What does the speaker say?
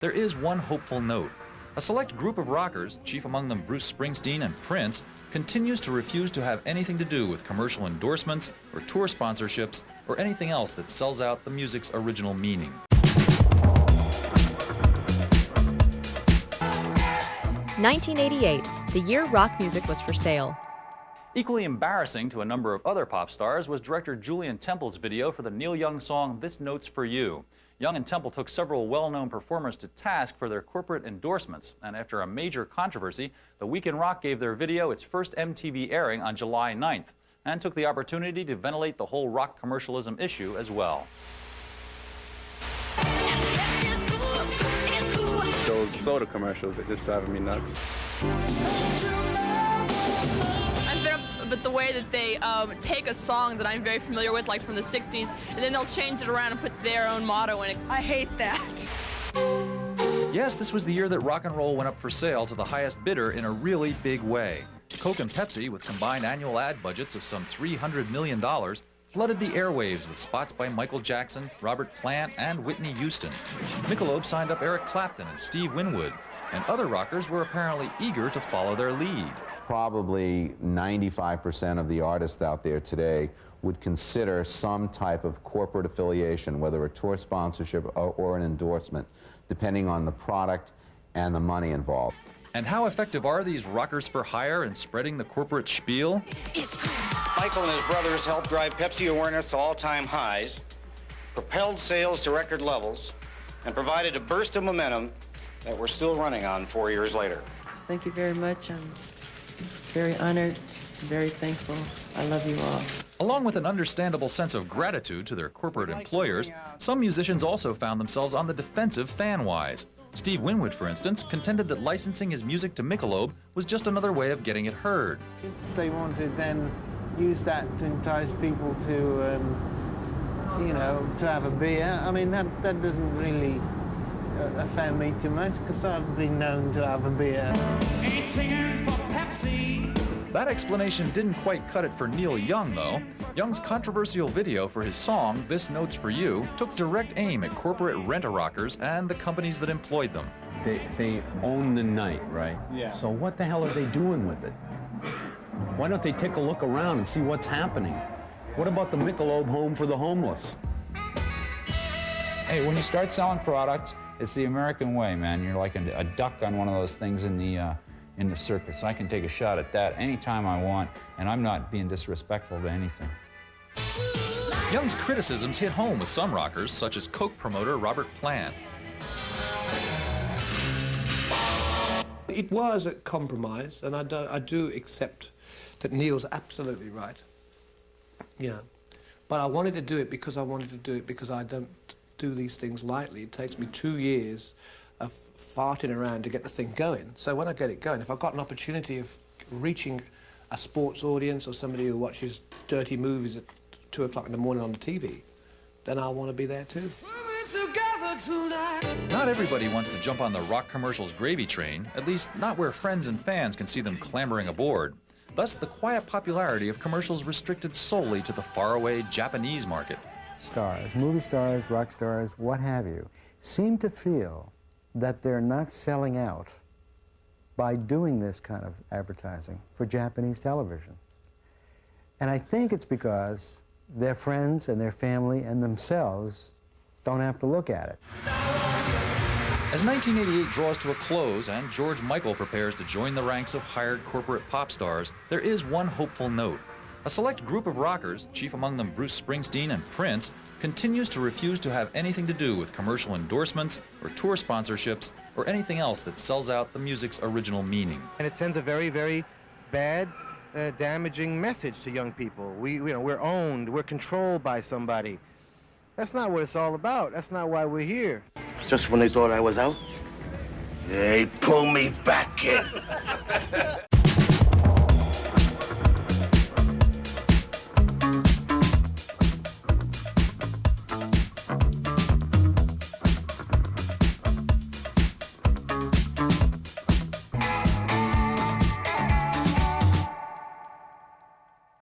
there is one hopeful note. A select group of rockers, chief among them Bruce Springsteen and Prince, continues to refuse to have anything to do with commercial endorsements or tour sponsorships or anything else that sells out the music's original meaning. 1988, the year rock music was for sale. Equally embarrassing to a number of other pop stars was director Julian Temple's video for the Neil Young song This Note's for You. Young and Temple took several well-known performers to task for their corporate endorsements, and after a major controversy, The Week in Rock gave their video its first MTV airing on July 9th, and took the opportunity to ventilate the whole rock commercialism issue as well. Those soda commercials are just driving me nuts. But the way that they take a song that I'm very familiar with, like from the 60s, and then they'll change it around and put their own motto in it. I hate that. Yes, this was the year that rock and roll went up for sale to the highest bidder in a really big way. Coke and Pepsi, with combined annual ad budgets of some $300 million, flooded the airwaves with spots by Michael Jackson, Robert Plant, and Whitney Houston. Michelob signed up Eric Clapton and Steve Winwood, and other rockers were apparently eager to follow their lead. Probably 95% of the artists out there today would consider some type of corporate affiliation, whether a tour sponsorship or an endorsement, depending on the product and the money involved. And how effective are these rockers for hire in spreading the corporate spiel? Michael and his brothers helped drive Pepsi awareness to all-time highs, propelled sales to record levels, and provided a burst of momentum that we're still running on 4 years later. Thank you very much. I'm very honored, very thankful. I love you all. Along with an understandable sense of gratitude to their corporate employers, some musicians also found themselves on the defensive fan-wise. Steve Winwood, for instance, contended that licensing his music to Michelob was just another way of getting it heard. If they want to then use that to entice people to, you know, to have a beer, I mean, that doesn't really offend me too much, because I've been known to have a beer. Ain't singing for Pepsi. That explanation didn't quite cut it for Neil Young, though. Young's controversial video for his song, This Note's for You, took direct aim at corporate rent-a-rockers and the companies that employed them. They own the night, right? Yeah. So what the hell are they doing with it? Why don't they take a look around and see what's happening? What about the Michelob Home for the Homeless? Hey, when you start selling products, it's the American way, man. You're like a duck on one of those things in the circus. I can take a shot at that anytime I want, and I'm not being disrespectful to anything. Young's criticisms hit home with some rockers, such as Coke promoter Robert Plant. It was a compromise, and I do accept that Neil's absolutely right. Yeah. But I wanted to do it because I wanted to do it, because I don't do these things lightly. It takes me 2 years of farting around to get the thing going. So when I get it going, if I've got an opportunity of reaching a sports audience or somebody who watches dirty movies at 2 o'clock in the morning on the TV, then I want to be there too. Not everybody wants to jump on the rock commercials gravy train, at least not where friends and fans can see them clambering aboard. Thus, the quiet popularity of commercials restricted solely to the faraway Japanese market. Stars, movie stars, rock stars, what have you, seem to feel that they're not selling out by doing this kind of advertising for Japanese television. And I think it's because their friends and their family and themselves don't have to look at it. As 1988 draws to a close and George Michael prepares to join the ranks of hired corporate pop stars, there is one hopeful note. A select group of rockers, chief among them Bruce Springsteen and Prince, continues to refuse to have anything to do with commercial endorsements or tour sponsorships or anything else that sells out the music's original meaning. And it sends a very, very bad, damaging message to young people. We're owned, we're controlled by somebody. That's not what it's all about. That's not why we're here. Just when they thought I was out, they pull me back in.